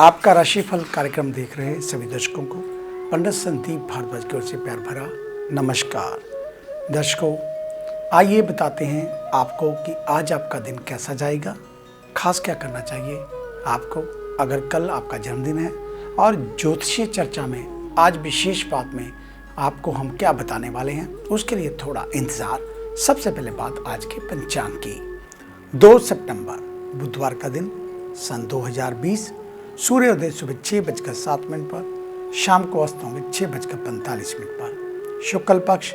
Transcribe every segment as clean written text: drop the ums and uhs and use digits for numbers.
आपका राशिफल कार्यक्रम देख रहे सभी दर्शकों को पंडित संदीप भारद्वाज की ओर से प्यार भरा नमस्कार। दर्शकों, आइए बताते हैं आपको कि आज आपका दिन कैसा जाएगा, खास क्या करना चाहिए आपको अगर कल आपका जन्मदिन है। और ज्योतिषीय चर्चा में आज विशेष बात में आपको हम क्या बताने वाले हैं, उसके लिए थोड़ा इंतज़ार। सबसे पहले बात आज के पंचांग की। 2 सितंबर बुधवार का दिन, सन 2020, सूर्योदय सुबह 6:07 पर, शाम को अस्त होंगे 6:45 पर। शुक्ल पक्ष,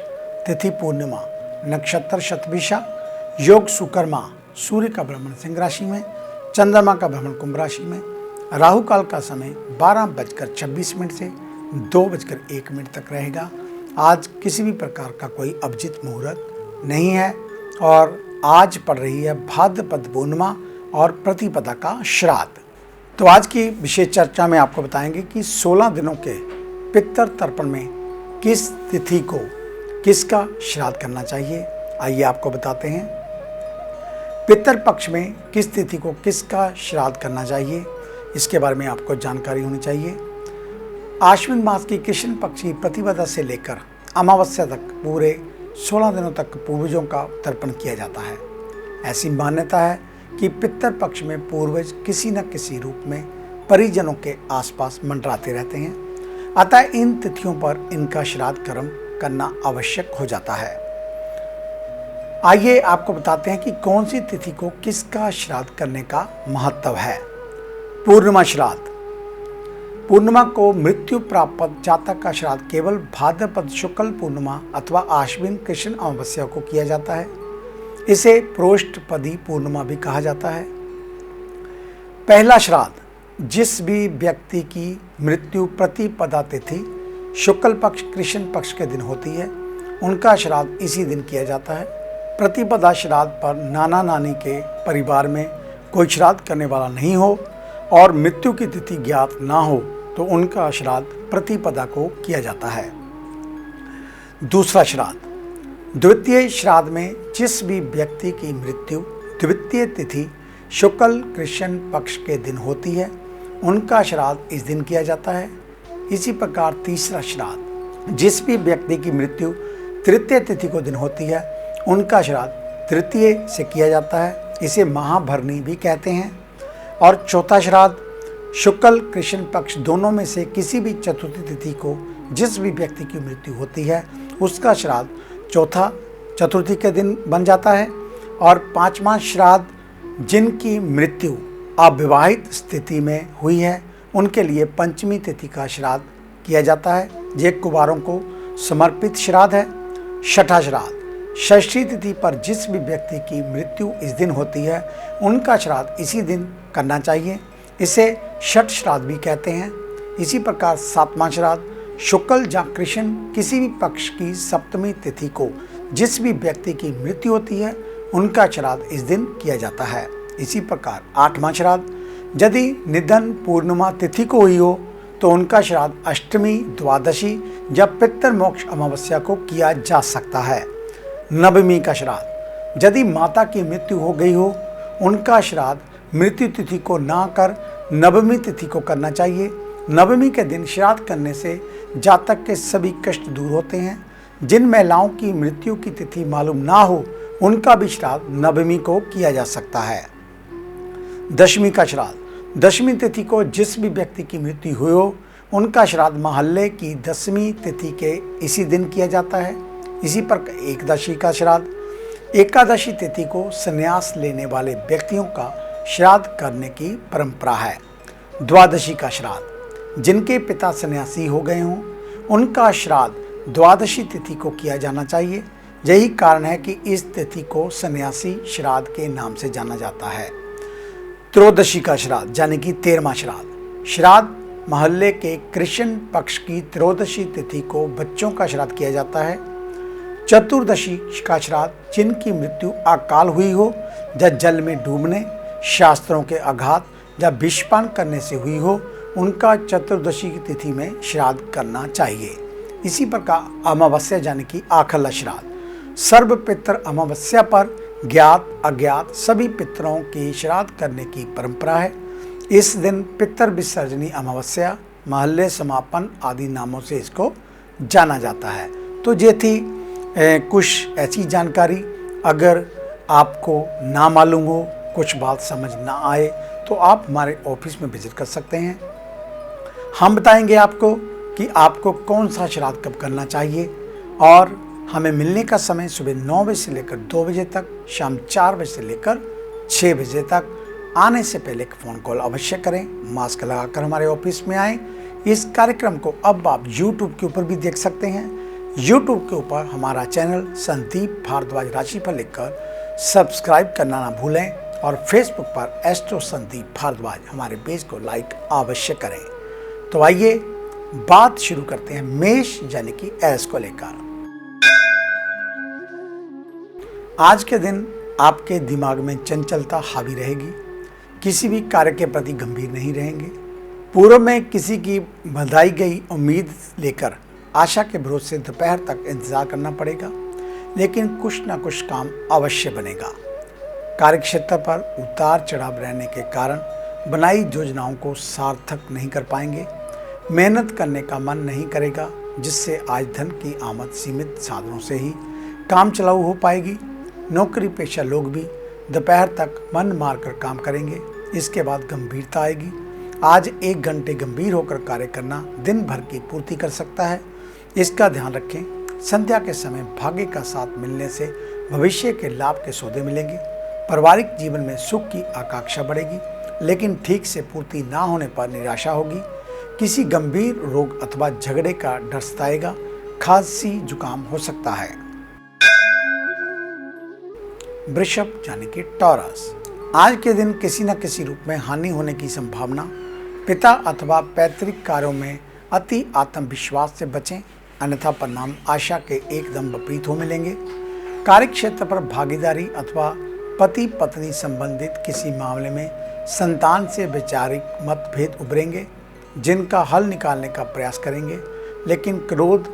तिथि पूर्णिमा, नक्षत्र शतभिषा, योग सुकर्मा, सूर्य का भ्रमण सिंह राशि में, चंद्रमा का भ्रमण कुंभ राशि में। राहु काल का समय 12:26 से 2:01 तक रहेगा। आज किसी भी प्रकार का कोई अभिजित मुहूर्त नहीं है और आज पड़ रही है भाद्रपद पूर्णिमा और प्रतिपदा का श्राद्ध। तो आज की विशेष चर्चा में आपको बताएंगे कि 16 दिनों के पितृ तर्पण में किस तिथि को किसका श्राद्ध करना चाहिए, आइए आपको बताते हैं। पितृ पक्ष में किस तिथि को किसका श्राद्ध करना चाहिए, इसके बारे में आपको जानकारी होनी चाहिए। आश्विन मास की कृष्ण पक्ष की प्रतिपदा से लेकर अमावस्या तक पूरे 16 दिनों तक पूर्वजों का तर्पण किया जाता है। ऐसी मान्यता है कि पितृ पक्ष में पूर्वज किसी न किसी रूप में परिजनों के आसपास मंडराते रहते हैं, अतः इन तिथियों पर इनका श्राद्ध कर्म करना आवश्यक हो जाता है। आइए आपको बताते हैं कि कौन सी तिथि को किसका श्राद्ध करने का महत्व है। पूर्णिमा श्राद्ध। पूर्णिमा को मृत्यु प्राप्त जातक का श्राद्ध केवल भाद्रपद शुक्ल पूर्णिमा अथवा आश्विन कृष्ण अमावस्या को किया जाता है। इसे प्रोष्ठपदी पूर्णिमा भी कहा जाता है। पहला श्राद्ध, जिस भी व्यक्ति की मृत्यु प्रतिपदा तिथि शुक्ल पक्ष कृष्ण पक्ष के दिन होती है, उनका श्राद्ध इसी दिन किया जाता है। प्रतिपदा श्राद्ध पर नाना नानी के परिवार में कोई श्राद्ध करने वाला नहीं हो और मृत्यु की तिथि ज्ञात ना हो तो उनका श्राद्ध प्रतिपदा को किया जाता है। दूसरा श्राद्ध, द्वितीय श्राद्ध में जिस भी व्यक्ति की मृत्यु द्वितीय तिथि शुक्ल कृष्ण पक्ष के दिन होती है, उनका श्राद्ध इस दिन किया जाता है। इसी प्रकार तीसरा श्राद्ध, जिस भी व्यक्ति की मृत्यु तृतीय तिथि को दिन होती है, उनका श्राद्ध तृतीय से किया जाता है। इसे महाभरणी भी कहते हैं। और चौथा श्राद्ध, शुक्ल कृष्ण पक्ष दोनों में से किसी भी चतुर्थी तिथि को जिस भी व्यक्ति की मृत्यु होती है, उसका श्राद्ध चौथा चतुर्थी के दिन बन जाता है। और पांचवा श्राद्ध, जिनकी मृत्यु अविवाहित स्थिति में हुई है, उनके लिए पंचमी तिथि का श्राद्ध किया जाता है। ये कुंवारों को समर्पित श्राद्ध है। छठा श्राद्ध, षष्ठी तिथि पर जिस भी व्यक्ति की मृत्यु इस दिन होती है, उनका श्राद्ध इसी दिन करना चाहिए। इसे षठ श्राद्ध भी कहते हैं। इसी प्रकार सातवां श्राद्ध, शुक्ल या कृष्ण किसी भी पक्ष की सप्तमी तिथि को जिस भी व्यक्ति की मृत्यु होती है, उनका श्राद्ध इस दिन किया जाता है। इसी प्रकार आठवां श्राद्ध, यदि निधन पूर्णिमा तिथि को हुई हो तो उनका श्राद्ध अष्टमी, द्वादशी या पितृमोक्ष अमावस्या को किया जा सकता है। नवमी का श्राद्ध, यदि माता की मृत्यु हो गई हो, उनका श्राद्ध मृत्यु तिथि को ना कर नवमी तिथि को करना चाहिए। नवमी के दिन श्राद्ध करने से जातक के सभी कष्ट दूर होते हैं। जिन महिलाओं की मृत्यु की तिथि मालूम ना हो, उनका भी श्राद्ध नवमी को किया जा सकता है। दशमी का श्राद्ध, दशमी तिथि को जिस भी व्यक्ति की मृत्यु हुई हो, उनका श्राद्ध महल्ले की 10वीं तिथि के इसी दिन किया जाता है। इसी पर एकादशी का श्राद्ध, एकादशी तिथि को संन्यास लेने वाले व्यक्तियों का श्राद्ध करने की परंपरा है। द्वादशी का श्राद्ध, जिनके पिता सन्यासी हो गए हों, उनका श्राद्ध द्वादशी तिथि को किया जाना चाहिए। यही कारण है कि इस तिथि को सन्यासी श्राद्ध के नाम से जाना जाता है। त्रयोदशी का श्राद्ध यानी कि 13वां श्राद्ध, श्राद्ध महल्ले के कृष्ण पक्ष की त्रयोदशी तिथि को बच्चों का श्राद्ध किया जाता है। चतुर्दशी का श्राद्ध, जिनकी मृत्यु अकाल हुई हो या जल में डूबने, शास्त्रों के आघात या विषपान करने से हुई हो, उनका चतुर्दशी की तिथि में श्राद्ध करना चाहिए। इसी प्रकार अमावस्या यानी कि आखला श्राद्ध, सर्व पितृ अमावस्या पर ज्ञात अज्ञात सभी पितरों की श्राद्ध करने की परंपरा है। इस दिन पितर विसर्जनी अमावस्या, महल्ले समापन आदि नामों से इसको जाना जाता है। तो ये थी कुछ ऐसी जानकारी। अगर आपको ना मालूम हो, कुछ बात समझ ना आए, तो आप हमारे ऑफिस में विजिट कर सकते हैं। हम बताएंगे आपको कि आपको कौन सा श्राद्ध कब करना चाहिए, और हमें मिलने का समय सुबह 9 बजे से लेकर 2 बजे तक, शाम 4 बजे से लेकर 6 बजे तक। आने से पहले एक फ़ोन कॉल अवश्य करें, मास्क लगाकर हमारे ऑफिस में आएँ। इस कार्यक्रम को अब आप YouTube के ऊपर भी देख सकते हैं। YouTube के ऊपर हमारा चैनल संदीप भारद्वाज राशिफल लिखकर सब्सक्राइब करना ना भूलें, और फेसबुक पर एस्ट्रो संदीप भारद्वाज हमारे पेज को लाइक अवश्य करें। तो आइए बात शुरू करते हैं मेष यानी कि एस को लेकर। आज के दिन आपके दिमाग में चंचलता हावी रहेगी, किसी भी कार्य के प्रति गंभीर नहीं रहेंगे। पूर्व में किसी की बधाई गई उम्मीद लेकर आशा के भरोसे दोपहर तक इंतजार करना पड़ेगा, लेकिन कुछ ना कुछ काम अवश्य बनेगा। कार्यक्षेत्र पर उतार चढ़ाव रहने के कारण बनाई योजनाओं को सार्थक नहीं कर पाएंगे। मेहनत करने का मन नहीं करेगा, जिससे आज धन की आमद सीमित साधनों से ही काम चलाऊ हो पाएगी। नौकरी पेशा लोग भी दोपहर तक मन मारकर काम करेंगे, इसके बाद गंभीरता आएगी। आज 1 घंटे गंभीर होकर कार्य करना दिन भर की पूर्ति कर सकता है, इसका ध्यान रखें। संध्या के समय भाग्य का साथ मिलने से भविष्य के लाभ के सौदे मिलेंगे। पारिवारिक जीवन में सुख की आकांक्षा बढ़ेगी, लेकिन ठीक से पूर्ति ना होने पर निराशा होगी। किसी गंभीर रोग अथवा झगड़े का डर सताएगा, खांसी जुकाम हो सकता है। वृषभ यानी कि टॉरस, आज के दिन किसी न किसी रूप में हानि होने की संभावना। पिता अथवा पैतृक कार्यों में अति आत्मविश्वास से बचें, अन्यथा परिणाम आशा के एकदम विपरीत हो मिलेंगे। कार्यक्षेत्र पर भागीदारी अथवा पति पत्नी संबंधित किसी मामले में संतान से वैचारिक मतभेद उभरेंगे, जिनका हल निकालने का प्रयास करेंगे, लेकिन क्रोध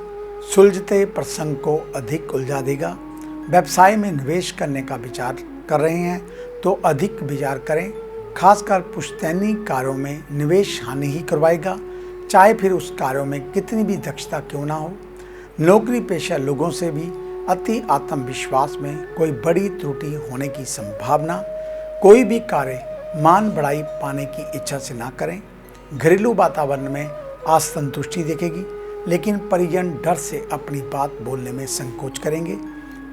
सुलझते प्रसंग को अधिक उलझा देगा। व्यवसाय में निवेश करने का विचार कर रहे हैं तो अधिक विचार करें, खासकर पुश्तैनी कार्यों में निवेश हानि ही करवाएगा, चाहे फिर उस कार्यों में कितनी भी दक्षता क्यों ना हो। नौकरी पेशा लोगों से भी अति आत्मविश्वास में कोई बड़ी त्रुटि होने की संभावना। कोई भी कार्य मान बढ़ाई पाने की इच्छा से ना करें। घरेलू वातावरण में असंतुष्टि दिखेगी, लेकिन परिजन डर से अपनी बात बोलने में संकोच करेंगे।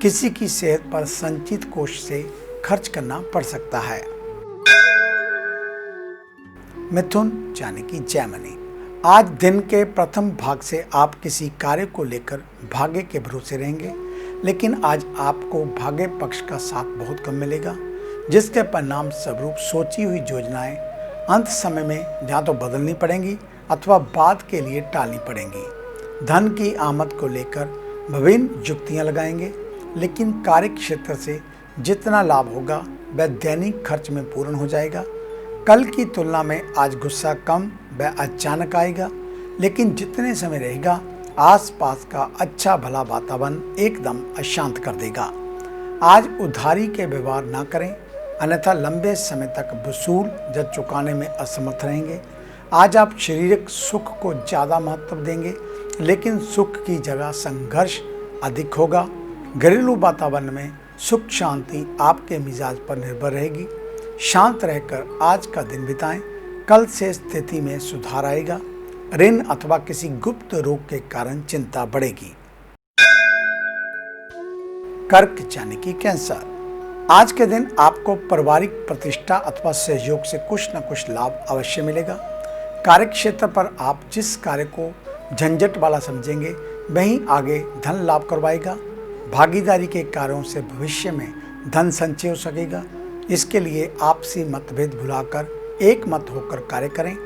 किसी की सेहत पर संचित कोष से खर्च करना पड़ सकता है। मिथुन यानी कि जैमिनी, आज दिन के प्रथम भाग से आप किसी कार्य को लेकर भाग्य के भरोसे रहेंगे, लेकिन आज आपको भाग्य पक्ष का साथ बहुत कम मिलेगा, जिसके परिणाम स्वरूप सोची हुई योजनाएं अंत समय में या तो बदलनी पड़ेंगी अथवा बाद के लिए टालनी पड़ेंगी। धन की आमद को लेकर विभिन्न युक्तियां लगाएंगे, लेकिन कार्य क्षेत्र से जितना लाभ होगा वह दैनिक खर्च में पूर्ण हो जाएगा। कल की तुलना में आज गुस्सा कम व अचानक आएगा, लेकिन जितने समय रहेगा आसपास का अच्छा भला वातावरण एकदम अशांत कर देगा। आज उधारी के व्यवहार ना करें, अन्यथा लंबे समय तक वसूल या चुकाने में असमर्थ रहेंगे। आज आप शारीरिक सुख को ज़्यादा महत्व देंगे, लेकिन सुख की जगह संघर्ष अधिक होगा। घरेलू वातावरण में सुख शांति आपके मिजाज पर निर्भर रहेगी। शांत रहकर आज का दिन बिताएं, कल से स्थिति में सुधार आएगा। ऋण अथवा किसी गुप्त रोग के कारण चिंता बढ़ेगी। कर्क यानी कि कैंसर, आज के दिन आपको पारिवारिक प्रतिष्ठा अथवा सहयोग से कुछ न कुछ लाभ अवश्य मिलेगा। कार्यक्षेत्र पर आप जिस कार्य को झंझट वाला समझेंगे वहीं आगे धन लाभ करवाएगा। भागीदारी के कार्यों से भविष्य में धन संचय हो सकेगा। इसके लिए आपसी मतभेद भुलाकर एक मत होकर कार्य करें।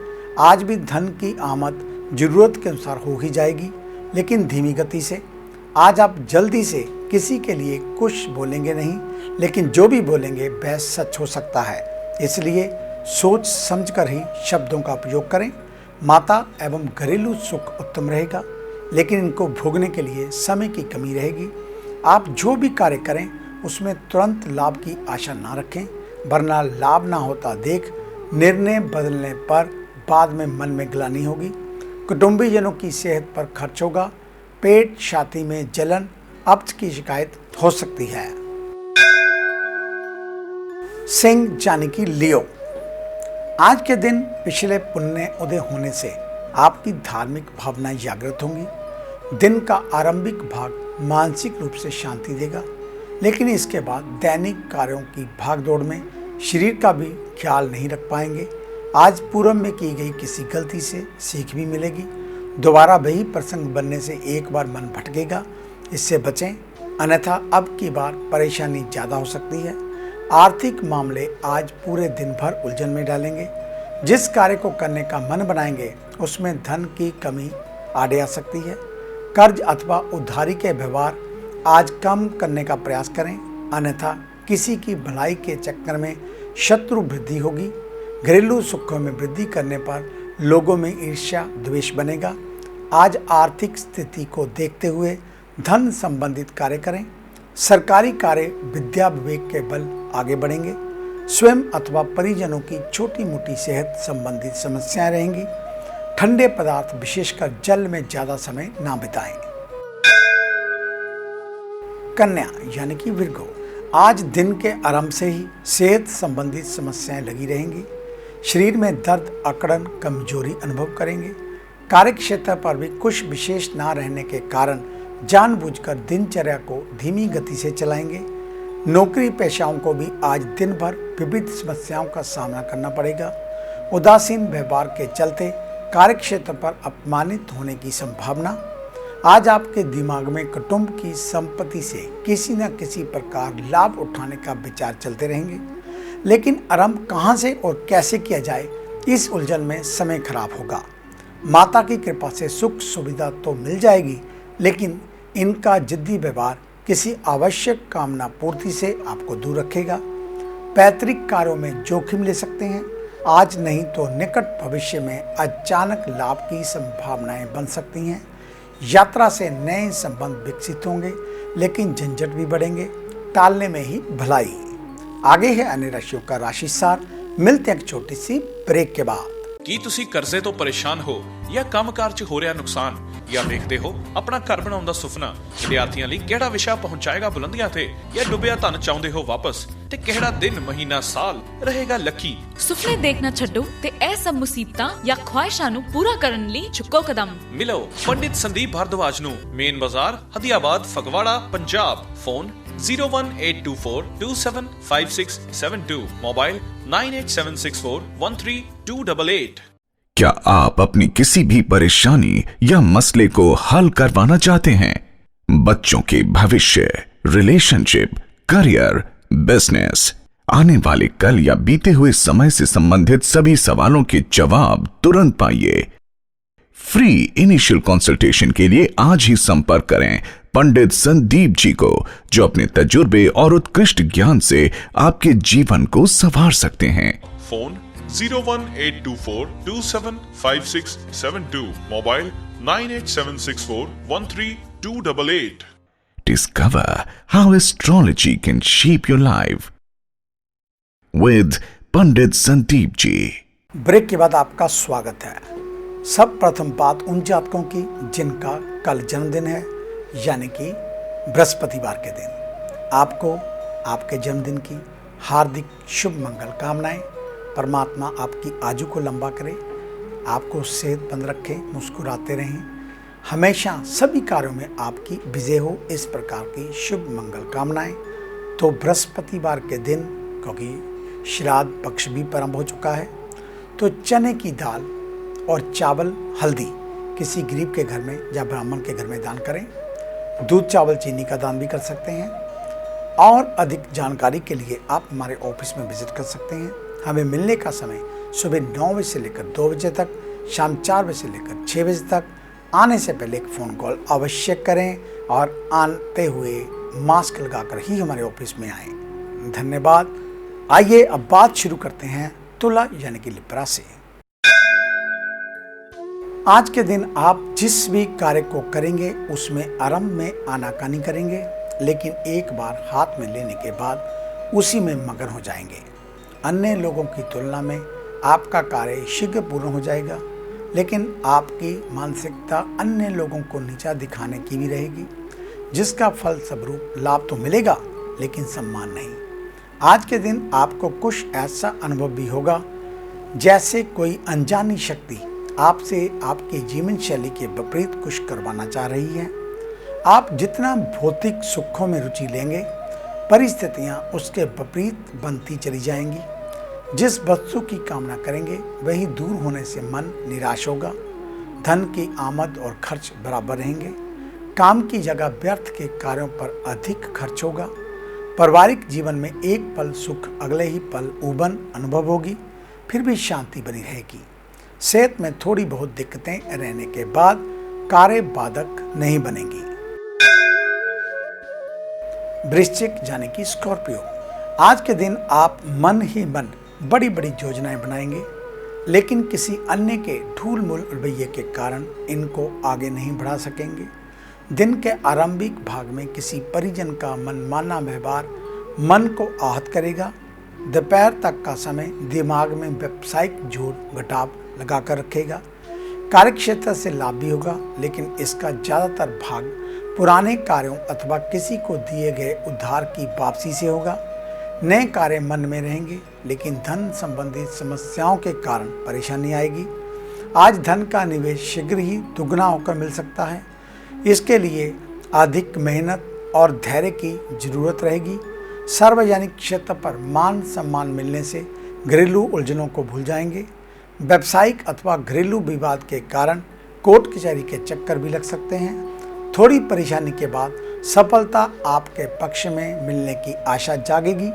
आज भी धन की आमद जरूरत के अनुसार हो ही जाएगी, लेकिन धीमी गति से। आज आप जल्दी से किसी के लिए कुछ बोलेंगे नहीं, लेकिन जो भी बोलेंगे वह सच हो सकता है, इसलिए सोच समझकर ही शब्दों का उपयोग करें। माता एवं घरेलू सुख उत्तम रहेगा, लेकिन इनको भोगने के लिए समय की कमी रहेगी। आप जो भी कार्य करें उसमें तुरंत लाभ की आशा ना रखें, वरना लाभ ना होता देख निर्णय बदलने पर बाद में मन में ग्लानि होगी। कुटुंबीजनों की सेहत पर खर्च होगा। पेट, छाती में जलन, कब्ज की शिकायत हो सकती है। सिंह यानी कि लियो, आज के दिन पिछले पुण्य उदय होने से आपकी धार्मिक भावनाएं जागृत होंगी। दिन का आरंभिक भाग मानसिक रूप से शांति देगा, लेकिन इसके बाद दैनिक कार्यों की भागदौड़ में शरीर का भी ख्याल नहीं रख पाएंगे। आज पूर्व में की गई किसी गलती से सीख भी मिलेगी। दोबारा वही प्रसंग बनने से एक बार मन भटकेगा, इससे बचें, अन्यथा अब की बार परेशानी ज़्यादा हो सकती है। आर्थिक मामले आज पूरे दिन भर उलझन में डालेंगे। जिस कार्य को करने का मन बनाएंगे उसमें धन की कमी आड़े आ सकती है। कर्ज अथवा उधारी के व्यवहार आज कम करने का प्रयास करें, अन्यथा किसी की भलाई के चक्कर में शत्रु वृद्धि होगी। घरेलू सुखों में वृद्धि करने पर लोगों में ईर्ष्या द्वेष बनेगा। आज आर्थिक स्थिति को देखते हुए धन संबंधित कार्य करें। सरकारी कार्य विद्या विवेक के बल आगे बढ़ेंगे। स्वयं अथवा परिजनों की छोटी मोटी सेहत संबंधित समस्याएं रहेंगी। ठंडे पदार्थ विशेषकर जल में ज्यादा समय ना बिताएं। कन्या यानी कि विर्गो, आज दिन के आरंभ से ही सेहत संबंधित समस्याएं लगी रहेंगी। शरीर में दर्द, अकड़न, कमजोरी अनुभव करेंगे। कार्य क्षेत्र पर भी कुछ विशेष ना रहने के कारण जानबूझकर दिनचर्या को धीमी गति से चलाएंगे। नौकरी पेशाओं को भी आज दिन भर विविध समस्याओं का सामना करना पड़ेगा। उदासीन व्यवहार के चलते कार्य क्षेत्र पर अपमानित होने की संभावना। आज आपके दिमाग में कुटुंब की संपत्ति से किसी न किसी प्रकार लाभ उठाने का विचार चलते रहेंगे, लेकिन आरंभ कहां से और कैसे किया जाए, इस उलझन में समय खराब होगा। माता की कृपा से सुख सुविधा तो मिल जाएगी, लेकिन इनका जिद्दी व्यवहार किसी आवश्यक कामना पूर्ति से आपको दूर रखेगा। पैतृक कार्यों में जोखिम ले सकते हैं। आज नहीं तो निकट भविष्य में अचानक लाभ की संभावनाएं बन सकती हैं। यात्रा से नए संबंध विकसित होंगे, लेकिन झंझट भी बढ़ेंगे। टालने में ही भलाई। आगे है अन्य राशियों का राशि सार। मिलते हैं एक छोटी सी ब्रेक के बाद। ਕੀ ਤੁਸੀਂ ਕਰਜ਼ੇ ਤੋਂ ਪਰੇਸ਼ਾਨ ਹੋ ਜਾਂ ਕੰਮਕਾਰ 'ਚ ਹੋ ਰਿਹਾ ਨੁਕਸਾਨ ਜਾਂ ਵੇਖਦੇ ਹੋ ਆਪਣਾ ਘਰ ਬਣਾਉਣ ਦਾ ਸੁਪਨਾ? ਵਿਦਿਆਰਥੀਆਂ ਲਈ ਕਿਹੜਾ ਵਿਸ਼ਾ ਪਹੁੰਚਾਏਗਾ ਬੁਲੰਦੀਆਂ ਤੇ ਜਾਂ ਡੁੱਬਿਆ ਧਨ ਚਾਹੁੰਦੇ ਹੋ ਵਾਪਸ? ਤੇ ਕਿਹੜਾ ਦਿਨ ਮਹੀਨਾ ਸਾਲ ਰਹੇਗਾ ਲੱਕੀ? ਸੁਪਨੇ ਦੇਖਣਾ ਛੱਡੋ ਤੇ ਇਹ ਸਭ ਮੁਸੀਬਤਾਂ ਜਾਂ ਖੁਆਇਸ਼ਾਂ ਨੂੰ ਪੂਰਾ ਕਰਨ ਲਈ ਚੁੱਕੋ ਕਦਮ। ਮਿਲੋ ਪੰਡਿਤ ਸੰਦੀਪ ਭਾਰਦਵਾਜ ਨੂੰ, ਮੇਨ ਬਾਜ਼ਾਰ, ਹਦੀਆਬਾਦ, ਫਗਵਾੜਾ, ਪੰਜਾਬ। Phone 01824275672, mobile 9876413288। क्या आप अपनी किसी भी परेशानी या मसले को हल करवाना चाहते हैं? बच्चों के भविष्य, रिलेशनशिप, करियर, बिजनेस, आने वाले कल या बीते हुए समय से संबंधित सभी सवालों के जवाब तुरंत पाइए। फ्री इनिशियल कंसल्टेशन के लिए आज ही संपर्क करें पंडित संदीप जी को, जो अपने तजुर्बे और उत्कृष्ट ज्ञान से आपके जीवन को संवार सकते हैं। Phone 01824275672, mobile 9876413288। Discover how astrology can shape your life with Pandit Sandeep ji. Break के बाद आपका स्वागत है। सब प्रथम बात उन जातकों की जिनका कल जन्मदिन है, यानी कि बृहस्पतिवार के दिन। आपको आपके जन्मदिन की हार्दिक शुभ मंगल कामनाएं। परमात्मा आपकी आयु को लंबा करे, आपको सेहतमंद रखे, मुस्कुराते रहें, हमेशा सभी कार्यों में आपकी विजय हो, इस प्रकार की शुभ मंगल कामनाएं। तो बृहस्पतिवार के दिन, क्योंकि श्राद्ध पक्ष भी प्रारंभ हो चुका है, तो चने की दाल और चावल, हल्दी किसी गरीब के घर में या ब्राह्मण के घर में दान करें। दूध, चावल, चीनी का दान भी कर सकते हैं। और अधिक जानकारी के लिए आप हमारे ऑफिस में विजिट कर सकते हैं। हमें मिलने का समय सुबह 9 बजे से लेकर 2 बजे तक, शाम 4 बजे से लेकर 6 बजे तक। आने से पहले एक फ़ोन कॉल अवश्य करें और आते हुए मास्क लगाकर ही हमारे ऑफिस में आएँ। धन्यवाद। आइए अब बात शुरू करते हैं तुला यानी कि लिब्रा से। आज के दिन आप जिस भी कार्य को करेंगे उसमें आरंभ में आनाकानी करेंगे, लेकिन एक बार हाथ में लेने के बाद उसी में मगन हो जाएंगे। अन्य लोगों की तुलना में आपका कार्य शीघ्र पूर्ण हो जाएगा, लेकिन आपकी मानसिकता अन्य लोगों को नीचा दिखाने की भी रहेगी, जिसका फल स्वरूप लाभ तो मिलेगा लेकिन सम्मान नहीं। आज के दिन आपको कुछ ऐसा अनुभव भी होगा जैसे कोई अनजानी शक्ति आपसे आपके जीवन शैली के विपरीत कुछ करवाना चाह रही है। आप जितना भौतिक सुखों में रुचि लेंगे, परिस्थितियां उसके विपरीत बनती चली जाएंगी। जिस वस्तु की कामना करेंगे वही दूर होने से मन निराश होगा। धन की आमद और खर्च बराबर रहेंगे। काम की जगह व्यर्थ के कार्यों पर अधिक खर्च होगा। पारिवारिक जीवन में एक पल सुख, अगले ही पल ऊबन अनुभव होगी, फिर भी शांति बनी रहेगी। सेहत में थोड़ी बहुत दिक्कतें रहने के बाद कार्य बाधक नहीं बनेगी। वृश्चिक यानी कि स्कॉर्पियो, आज के दिन आप मन ही मन बड़ी बड़ी योजनाएं बनाएंगे, लेकिन किसी अन्य के ढूल मूल रवैये के कारण इनको आगे नहीं बढ़ा सकेंगे। दिन के आरंभिक भाग में किसी परिजन का मनमाना व्यवहार मन को आहत करेगा। दोपहर तक का समय दिमाग में व्यावसायिक जोड़ घटाव लगाकर रखेगा। कार्यक्षेत्र से लाभ भी होगा, लेकिन इसका ज़्यादातर भाग पुराने कार्यों अथवा किसी को दिए गए उधार की वापसी से होगा। नए कार्य मन में रहेंगे, लेकिन धन संबंधी समस्याओं के कारण परेशानी आएगी। आज धन का निवेश शीघ्र ही दुगना होकर मिल सकता है। इसके लिए अधिक मेहनत और धैर्य की जरूरत रहेगी। सार्वजनिक क्षेत्र पर मान सम्मान मिलने से घरेलू उलझनों को भूल जाएंगे। व्यावसायिक अथवा घरेलू विवाद के कारण कोर्ट कचहरी के चक्कर भी लग सकते हैं। थोड़ी परेशानी के बाद सफलता आपके पक्ष में मिलने की आशा जागेगी।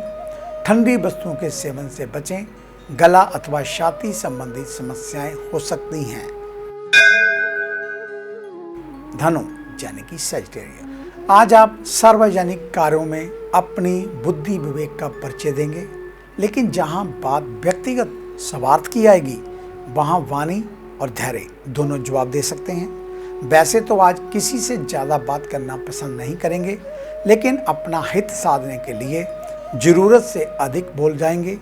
ठंडी वस्तुओं के सेवन से बचें। गला अथवा छाती संबंधी समस्याएं हो सकती हैं। धनु यानी कि सजिटेरियस, आज आप सार्वजनिक कार्यों में अपनी बुद्धि विवेक का परिचय देंगे, लेकिन जहां बात व्यक्तिगत स्वार्थ की आएगी वहां वाणी और धैर्य दोनों जवाब दे सकते हैं। वैसे तो आज किसी से ज़्यादा बात करना पसंद नहीं करेंगे, लेकिन अपना हित साधने के लिए ज़रूरत से अधिक बोल जाएंगे,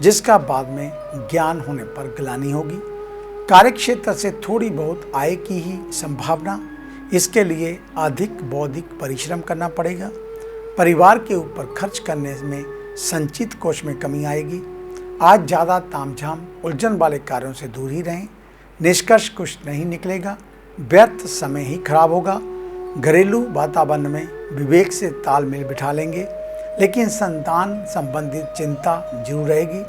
जिसका बाद में ज्ञान होने पर ग्लानि होगी। कार्यक्षेत्र से थोड़ी बहुत आय की ही संभावना, इसके लिए अधिक बौद्धिक परिश्रम करना पड़ेगा। परिवार के ऊपर खर्च करने में संचित कोष में कमी आएगी। आज ज़्यादा तामझाम उलझन वाले कार्यों से दूर ही रहें। निष्कर्ष कुछ नहीं निकलेगा, व्यर्थ समय ही खराब होगा। घरेलू वातावरण में विवेक से तालमेल बिठा लेंगे, लेकिन संतान संबंधित चिंता जरूर रहेगी।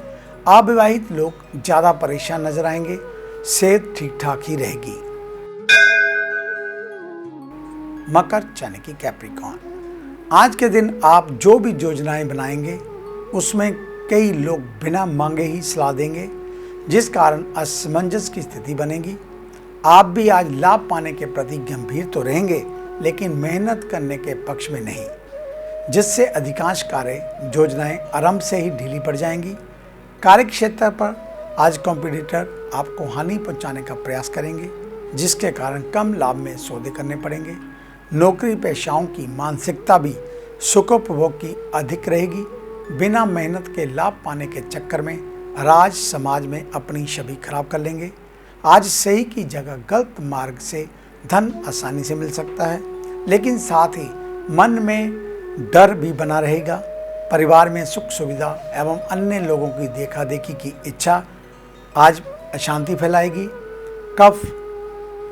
अविवाहित लोग ज़्यादा परेशान नजर आएंगे। सेहत ठीक ठाक ही रहेगी। मकर यानी कि कैप्रिकॉर्न, आज के दिन आप जो भी योजनाएं बनाएंगे उसमें कई लोग बिना मांगे ही सलाह देंगे, जिस कारण असमंजस की स्थिति बनेगी। आप भी आज लाभ पाने के प्रति गंभीर तो रहेंगे, लेकिन मेहनत करने के पक्ष में नहीं, जिससे अधिकांश कार्य योजनाएं आरंभ से ही ढीली पड़ जाएंगी। कार्यक्षेत्र पर आज कॉम्पिटिटर आपको हानि पहुंचाने का प्रयास करेंगे, जिसके कारण कम लाभ में सौदे करने पड़ेंगे। नौकरी पेशाओं की मानसिकता भी सुखोपभोग की अधिक रहेगी। बिना मेहनत के लाभ पाने के चक्कर में राज समाज में अपनी छवि खराब कर लेंगे। आज सही की जगह गलत मार्ग से धन आसानी से मिल सकता है, लेकिन साथ ही मन में डर भी बना रहेगा। परिवार में सुख सुविधा एवं अन्य लोगों की देखा देखी की इच्छा आज अशांति फैलाएगी। कफ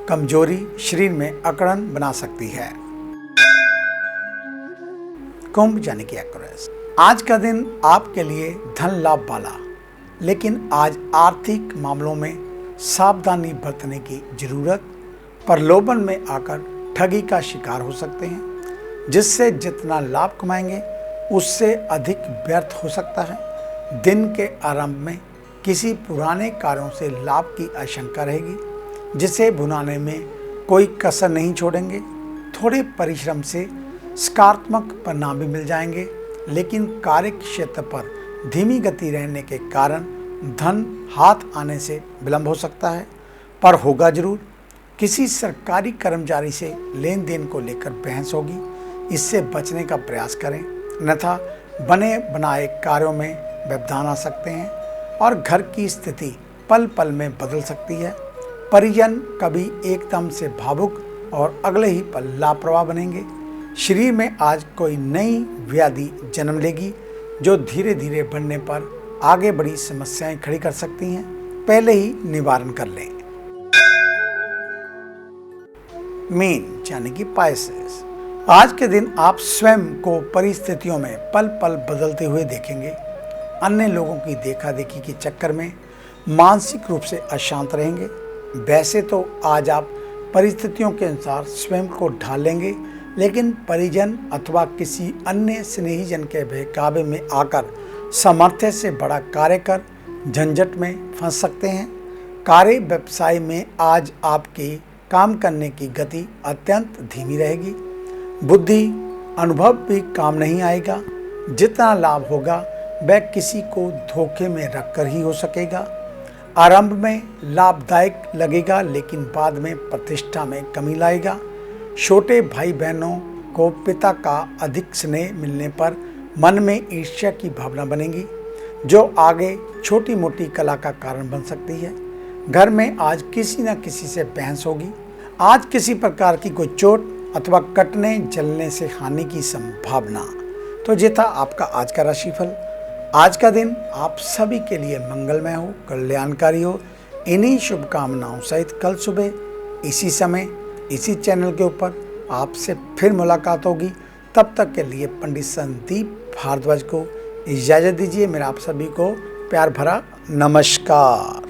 कमजोरी शरीर में अकड़न बना सकती है। कुंभ यानी कि एक्वेरियस, आज का दिन आपके लिए धन लाभ वाला, लेकिन आज आर्थिक मामलों में सावधानी बरतने की जरूरत। प्रलोभन में आकर ठगी का शिकार हो सकते हैं, जिससे जितना लाभ कमाएंगे उससे अधिक व्यर्थ हो सकता है। दिन के आरंभ में किसी पुराने कार्यों से लाभ की आशंका रहेगी, जिसे भुनाने में कोई कसर नहीं छोड़ेंगे। थोड़े परिश्रम से सकारात्मक परिणाम भी मिल जाएंगे, लेकिन कार्य क्षेत्र पर धीमी गति रहने के कारण धन हाथ आने से विलंब हो सकता है, पर होगा जरूर। किसी सरकारी कर्मचारी से लेन देन को लेकर बहस होगी, इससे बचने का प्रयास करें, अन्यथा बने बनाए कार्यों में व्यवधान आ सकते हैं और घर की स्थिति पल पल में बदल सकती है। परिजन कभी एकदम से भावुक और अगले ही पल लापरवाह बनेंगे। शरीर में आज कोई नई व्याधि जन्म लेगी जो धीरे धीरे बढ़ने पर आगे बड़ी समस्याएं खड़ी कर सकती हैं। पहले ही निवारण कर लें। मीन यानी कि पाइसेस, आज के दिन आप स्वयं को परिस्थितियों में पल पल बदलते हुए देखेंगे। अन्य लोगों की देखा देखी के चक्कर में मानसिक रूप से अशांत रहेंगे। वैसे तो आज आप परिस्थितियों के अनुसार स्वयं को ढाल लेंगे, लेकिन परिजन अथवा किसी अन्य स्नेहीजन के बहकावे में आकर सामर्थ्य से बड़ा कार्य कर झंझट में फंस सकते हैं। कार्य व्यवसाय में आज आपके काम करने की गति अत्यंत धीमी रहेगी। बुद्धि अनुभव भी काम नहीं आएगा। जितना लाभ होगा वह किसी को धोखे में रखकर ही हो सकेगा। आरंभ में लाभदायक लगेगा, लेकिन बाद में प्रतिष्ठा में कमी लाएगा। छोटे भाई बहनों को पिता का अधिक स्नेह मिलने पर मन में ईर्ष्या की भावना बनेगी, जो आगे छोटी मोटी कला का कारण बन सकती है। घर में आज किसी न किसी से बहस होगी। आज किसी प्रकार की कोई चोट अथवा कटने जलने से हानि की संभावना। तो ये था आपका आज का राशिफल। आज का दिन आप सभी के लिए मंगलमय हो, कल्याणकारी हो। इन्हीं शुभकामनाओं सहित कल सुबह इसी समय इसी चैनल के ऊपर आपसे फिर मुलाकात होगी। तब तक के लिए पंडित संदीप भारद्वाज को इजाज़त दीजिए। मेरा आप सभी को प्यार भरा नमस्कार।